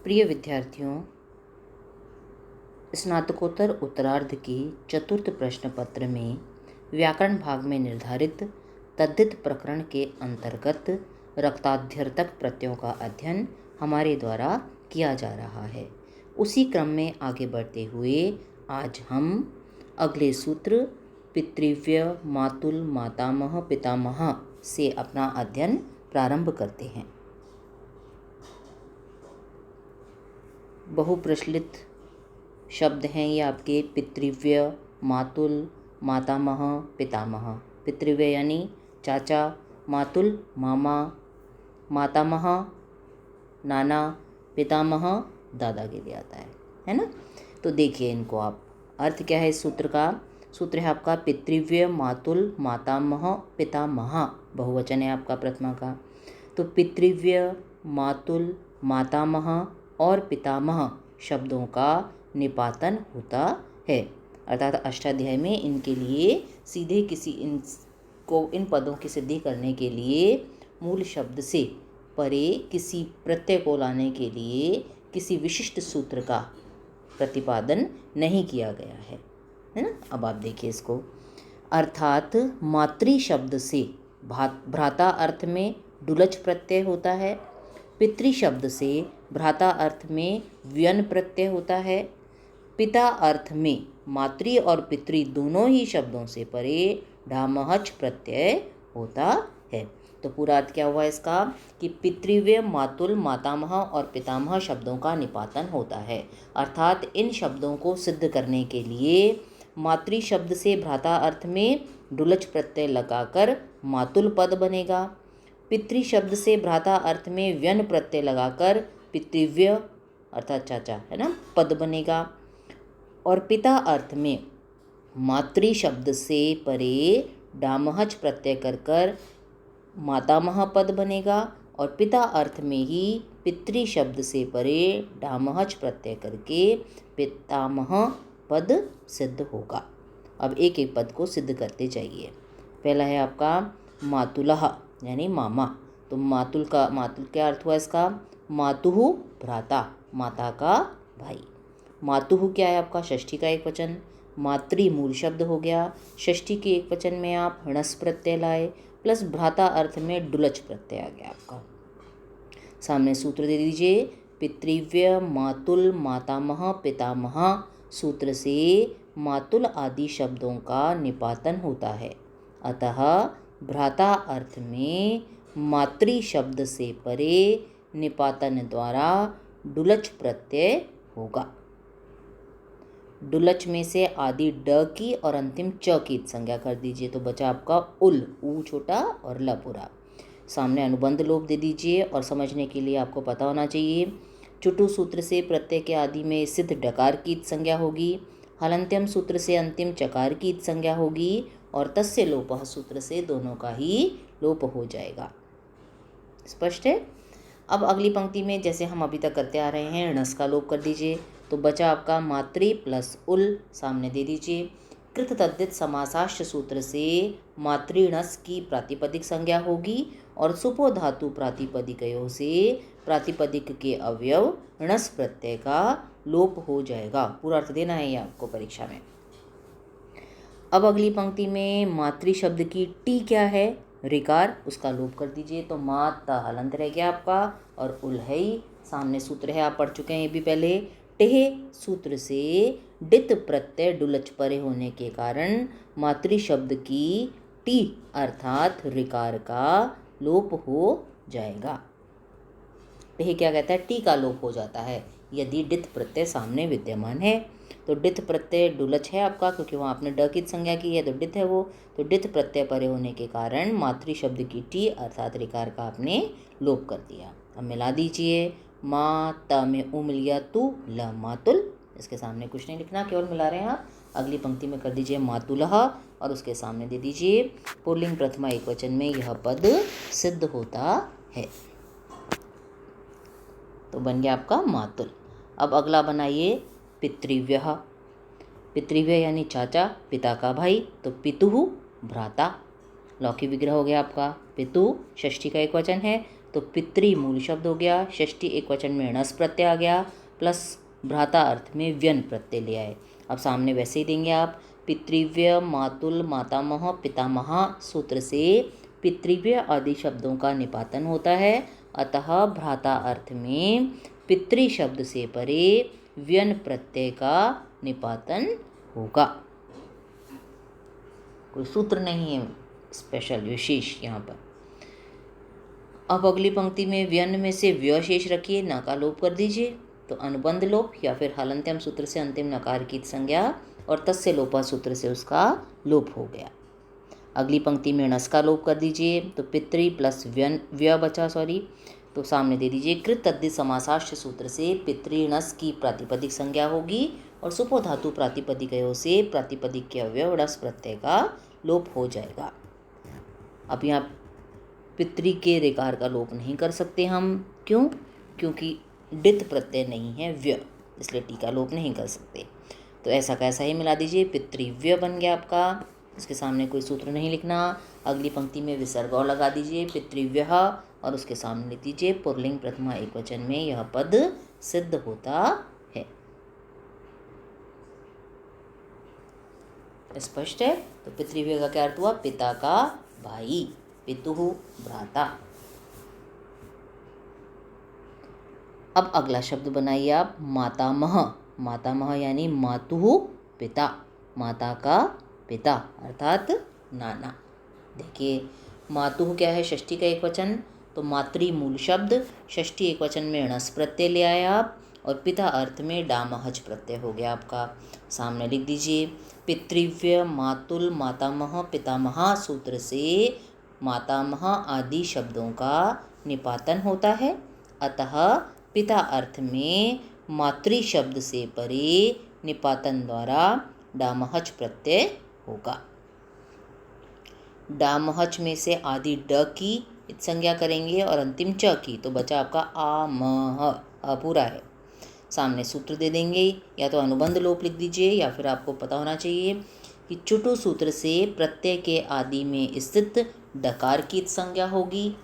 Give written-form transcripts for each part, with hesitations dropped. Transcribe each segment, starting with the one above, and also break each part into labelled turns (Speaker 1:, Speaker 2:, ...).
Speaker 1: प्रिय विद्यार्थियों, स्नातकोत्तर उत्तरार्ध के चतुर्थ प्रश्न पत्र में व्याकरण भाग में निर्धारित तद्धित प्रकरण के अंतर्गत रक्ताध्यर्थक प्रत्ययों का अध्ययन हमारे द्वारा किया जा रहा है। उसी क्रम में आगे बढ़ते हुए आज हम अगले सूत्र पितृव्य, मातुल, मातामह, पितामह से अपना अध्ययन प्रारंभ करते हैं। बहुप्रचलित शब्द हैं ये आपके पितृव्य, मातुल, मातामह, पितामह। पितृव्य यानी चाचा, मातुल मामा, मातामह नाना, पितामह दादा के लिए आता है ना। तो देखिए इनको आप, अर्थ क्या है इस सूत्र का। सूत्र है आपका पितृव्य, मातुल, मातामह, पितामह, बहुवचन है आपका प्रथमा का। तो पितृव्य, मातुल, मातामह और पितामह शब्दों का निपातन होता है, अर्थात अष्टाध्याय में इनके लिए सीधे इन पदों की सिद्धि करने के लिए मूल शब्द से परे किसी प्रत्यय को लाने के लिए किसी विशिष्ट सूत्र का प्रतिपादन नहीं किया गया है ना। अब आप देखिए इसको, अर्थात मातृ शब्द से भ्राता अर्थ में डुलच प्रत्यय होता है, पितृ शब्द से भ्राता अर्थ में व्यन प्रत्यय होता है, पिता अर्थ में मातृ और पितृ दोनों ही शब्दों से परे ढामहच प्रत्यय होता है। तो पूरा अर्थ क्या हुआ इसका कि पितृव्य, मातुल, मातामह और पितामह शब्दों का निपातन होता है, अर्थात इन शब्दों को सिद्ध करने के लिए मातृ शब्द से भ्राता अर्थ में डुलच प्रत्यय लगाकर मातुल पद बनेगा, पितृ शब्द से भ्राता अर्थ में व्यन प्रत्यय लगाकर पितृव्य अर्थात चाचा है ना पद बनेगा, और पिता अर्थ में मातृ शब्द से परे डामहच प्रत्यय कर मातामह पद बनेगा, और पिता अर्थ में ही पितृ शब्द से परे डामहच प्रत्यय करके पितामह पद सिद्ध होगा। अब एक एक पद को सिद्ध करते जाइए। पहला है आपका मातुलह यानी मामा। तो मातुल क्या अर्थ हुआ इसका, मातुहु भ्राता, माता का भाई। मातुहु क्या है आपका, षष्ठी का एक वचन, मातृ मूल शब्द हो गया, षष्ठी के एक वचन में आप णस प्रत्यय लाए प्लस भ्राता अर्थ में डुलच प्रत्यय आ गया आपका। सामने सूत्र दे दीजिए, पितृव्य, मातुल, मातामह, पितामह सूत्र से मातुल आदि शब्दों का निपातन होता है, अतः भ्राता अर्थ में मातृ शब्द से परे निपातन द्वारा डुलच प्रत्यय होगा। डुलच में से आदि ड की और अंतिम च की संज्ञा कर दीजिए, तो बचा आपका उल, ऊ छोटा और ल पूरा। सामने अनुबंध लोप दे दीजिए, और समझने के लिए आपको पता होना चाहिए चुटु सूत्र से प्रत्यय के आदि में सिद्ध डकार की संज्ञा होगी, हलंत्यम सूत्र से अंतिम चकार की संज्ञा होगी, और तस्य लोपः सूत्र से दोनों का ही लोप हो जाएगा। स्पष्ट है। अब अगली पंक्ति में जैसे हम अभी तक करते आ रहे हैं णस का लोप कर दीजिए, तो बचा आपका मातृ प्लस उल, सामने दे दीजिए। कृत तद्धित समासाश्च सूत्र से मातृणस की प्रातिपदिक संज्ञा होगी, और सुपो धातु प्रातिपदिकयों से प्रातिपदिक के अवयव णस प्रत्यय का लोप हो जाएगा। पूरा अर्थ देना है ये आपको परीक्षा में। अब अगली पंक्ति में मातृ शब्द की टी क्या है, ऋकार, उसका लोप कर दीजिए, तो माता हलंत रह गया आपका, और उल है ही। सामने सूत्र है, आप पढ़ चुके हैं ये भी पहले। टेह सूत्र से डित प्रत्यय डुलच परे होने के कारण मातृ शब्द की टी अर्थात ऋकार का लोप हो जाएगा। टेह क्या कहता है, टी का लोप हो जाता है यदि डित प्रत्यय सामने विद्यमान है। तो डित प्रत्यय डुलच है आपका, क्योंकि वहाँ आपने ड की संज्ञा की है, तो डित है वो। तो डित प्रत्यय परे होने के कारण मातृ शब्द की टी अर्थात ऋकार का आपने लोप कर दिया। अब मिला दीजिए, मा त में उम लिया तू ल मातुल, इसके सामने कुछ नहीं लिखना, केवल मिला रहे हैं आप। अगली पंक्ति में कर दीजिए मातुलह, और उसके सामने दे दीजिए पुल्लिंग प्रथमा एक वचन में यह पद सिद्ध होता है, तो बन गया आपका मातुल। अब अगला बनाइए पितृव्यः। पितृव्य यानी चाचा, पिता का भाई, तो पितुहु भ्राता, लौकिक विग्रह हो गया आपका। पितु षष्ठी का एक वचन है, तो पितृ मूल शब्द हो गया, षष्ठी एकवचन में णस प्रत्यय आ गया, प्लस भ्राता अर्थ में व्यन प्रत्यय ले आए। अब सामने वैसे ही देंगे आप, पितृव्य मातुल मातामह पितामह सूत्र से पितृव्य आदि शब्दों का निपातन होता है, अतः भ्राता अर्थ में पितृ शब्द से परे व्यन प्रत्यय का निपातन होगा। कोई सूत्र नहीं है स्पेशल विशेष यहाँ पर। अब अगली पंक्ति में व्यन में से व्य शेष रखिए, न का लोप कर दीजिए, तो अनुबंध लोप या फिर हलंत्यम सूत्र से अंतिम नकार की संज्ञा और तस्य लोपा सूत्र से उसका लोप हो गया। अगली पंक्ति में णस का लोप कर दीजिए, तो पितृ प्लस व्यन व्य बचा, तो सामने दे दीजिए कृत तद्धि समासाश्च सूत्र से पितृणस की प्रातिपदिक संज्ञा होगी और सुपो धातु प्रातिपदिकयों से प्रातिपदिक के अवयव णस प्रत्यय का लोप हो जाएगा। अब यहाँ पितृ के रेकार का लोप नहीं कर सकते हम, क्यों? क्योंकि डित प्रत्यय नहीं है व्य, इसलिए टी का लोप नहीं कर सकते। तो ऐसा कैसा ही मिला दीजिए, पितृव्य बन गया आपका, इसके सामने कोई सूत्र नहीं लिखना। अगली पंक्ति में विसर्ग और लगा दीजिए पितृव्य और उसके सामने लिख दीजिए पुल्लिंग प्रथमा एकवचन में यह पद सिद्ध होता है। स्पष्ट है? तो पितृव्य का क्या अर्थ हुआ? पिता का भाई, पितुः भ्राता। अब अगला शब्द बनाइए आप मातामह। मातामह यानी मातुः पिता, माता का पिता अर्थात नाना। देखिए मातुः क्या है? षष्ठी का एकवचन, तो मातृ मूल शब्द, षष्ठी एकवचन में णस प्रत्यय ले आए आप और पिता अर्थ में डामहज प्रत्यय हो गया आपका। सामने लिख दीजिए पितृव्य मातुल मातामह पितामह सूत्र से मातामह आदि शब्दों का निपातन होता है, अतः पिता अर्थ में मातृ शब्द से परे निपातन द्वारा डामहच प्रत्यय होगा। डामहच में से आदि ड की संज्ञा करेंगे और अंतिम च की, तो बचा आपका आमह, अपूरा है। सामने सूत्र दे देंगे, या तो अनुबंध लोप लिख दीजिए या फिर आपको पता होना चाहिए कि चुटु सूत्र से प्रत्यय के आदि में स्थित डकार की संज्ञा होगी,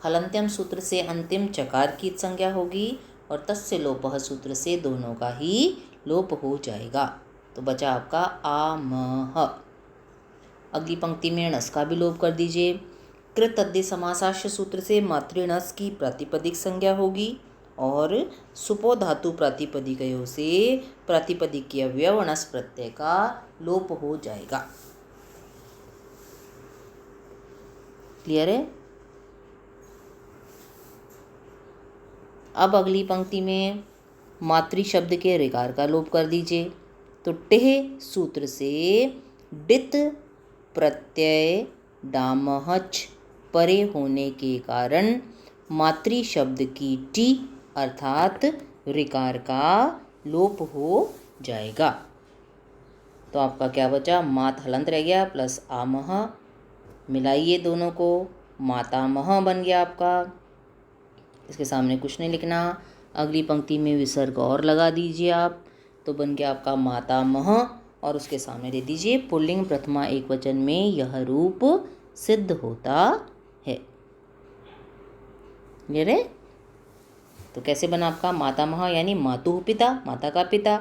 Speaker 1: हलंत्यम सूत्र से अंतिम चकार की संज्ञा होगी और तस्य लोपः सूत्र से दोनों का ही लोप हो जाएगा। तो बचा आपका आमह। अगली पंक्ति में णस का भी लोप कर दीजिए। कृत तद्धि समासाश्च सूत्र से मातृणस की प्रातिपदिक संज्ञा होगी और सुपो धातु प्रातिपदिकयों से प्रातिपदिक के अवयव णस प्रत्यय का लोप हो जाएगा। क्लियर है? अब अगली पंक्ति में मातृ शब्द के ऋकार का लोप कर दीजिए, तो टेह सूत्र से डित प्रत्यय डामहच परे होने के कारण मातृ शब्द की टी अर्थात ऋकार का लोप हो जाएगा। तो आपका क्या बचा? मात हलंत रह गया प्लस आमह, मिलाइए दोनों को, मातामह बन गया आपका। इसके सामने कुछ नहीं लिखना। अगली पंक्ति में विसर्ग और लगा दीजिए आप, तो बन गया आपका मातामह और उसके सामने दे दीजिए पुल्लिंग प्रथमा एकवचन में यह रूप सिद्ध होता है। क्लियर है? तो कैसे बना आपका? मातामह यानी मातुः पिता, माता का पिता,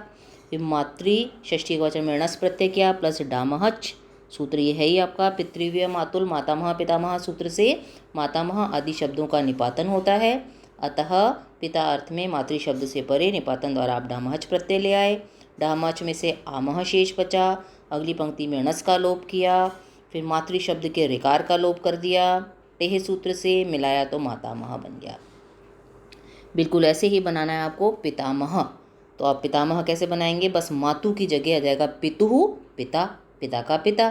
Speaker 1: फिर मातृ षष्ठी एकवचन में णस प्रत्यय किया प्लस डामहच, सूत्र ये है ही आपका पितृव्य मातुल मातामह पितामह सूत्र से मातामह आदि शब्दों का निपातन होता है, अतः पिता अर्थ में मातृ शब्द से परे निपातन द्वारा आप डामहच प्रत्यय ले आए। डामहच में से आमह शेष बचा। अगली पंक्ति में णस का लोप किया, फिर मातृ शब्द के ऋकार का लोप कर दिया, टेह सूत्र से मिलाया तो मातामह बन गया। बिल्कुल ऐसे ही बनाना है आपको पितामह। तो आप पितामह कैसे बनाएंगे? बस मातु की जगह आ जाएगा पितुः पिता, पिता का पिता।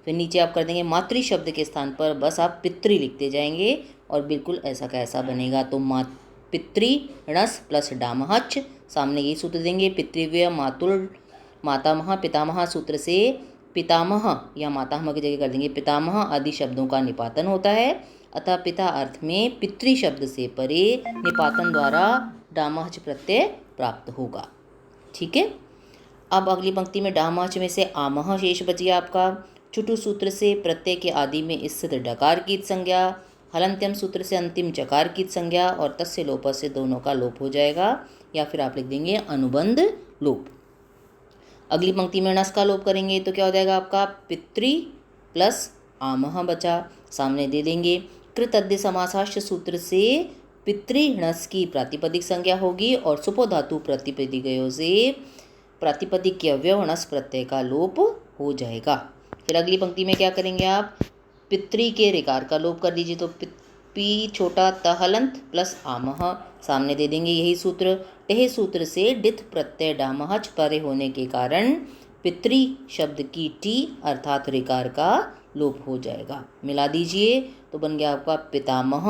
Speaker 1: फिर नीचे आप कर देंगे मातृ शब्द के स्थान पर बस आप पितृ लिखते जाएंगे और बिल्कुल ऐसा का ऐसा बनेगा। तो पितृ णस प्लस डामहच, सामने यही सूत्र देंगे पितृव्य मातुल मातामह पितामह सूत्र से पितामह या मातामह की जगह कर देंगे पितामह आदि शब्दों का निपातन होता है, अतः पिता अर्थ में पितृ शब्द से परे निपातन द्वारा डामहच प्रत्यय प्राप्त होगा। ठीक है? अब अगली पंक्ति में डामहच में से आमह शेष बच गया आपका। चुटु सूत्र से प्रत्यय के आदि में स्थित डकार की संज्ञा, हलन्त्यम सूत्र से अंतिम चकार की संज्ञा और तस्य लोप से दोनों का लोप हो जाएगा, या फिर आप लिख देंगे अनुबंध लोप। अगली पंक्ति में णस का लोप करेंगे तो क्या हो जाएगा आपका पितृ प्लस आमह बचा, सामने दे देंगे। कृत अद्य समासाश्च सूत्र से पितृणस की प्रातिपदिक संज्ञा होगी और सुपो धातु प्रतिपदिकयों से प्रातिपदिक के अव्यव णस प्रत्यय का लोप हो जाएगा। फिर अगली पंक्ति में क्या करेंगे आप, पितृ के ऋकार का लोप कर दीजिए, तो पी छोटा त हलंत प्लस आमह, सामने दे देंगे यही सूत्र। टेह सूत्र से डिथ प्रत्यय डामह परे होने के कारण पितृ शब्द की टी अर्थात ऋकार का लोप हो जाएगा। मिला दीजिए तो बन गया आपका पितामह।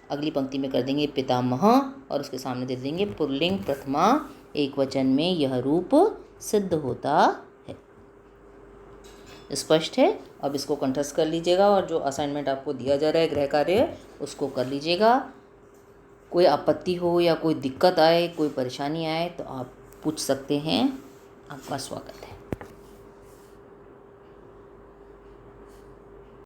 Speaker 1: अगली पंक्ति में कर देंगे पितामह और उसके सामने दे देंगे पुल्लिंग प्रथमा एक वचन में यह रूप सिद्ध होता है। स्पष्ट है? अब इसको कंठस्थ कर लीजिएगा और जो असाइनमेंट आपको दिया जा रहा है गृह कार्य उसको कर लीजिएगा। कोई आपत्ति हो या कोई दिक्कत आए, कोई परेशानी आए तो आप पूछ सकते हैं। आपका स्वागत है।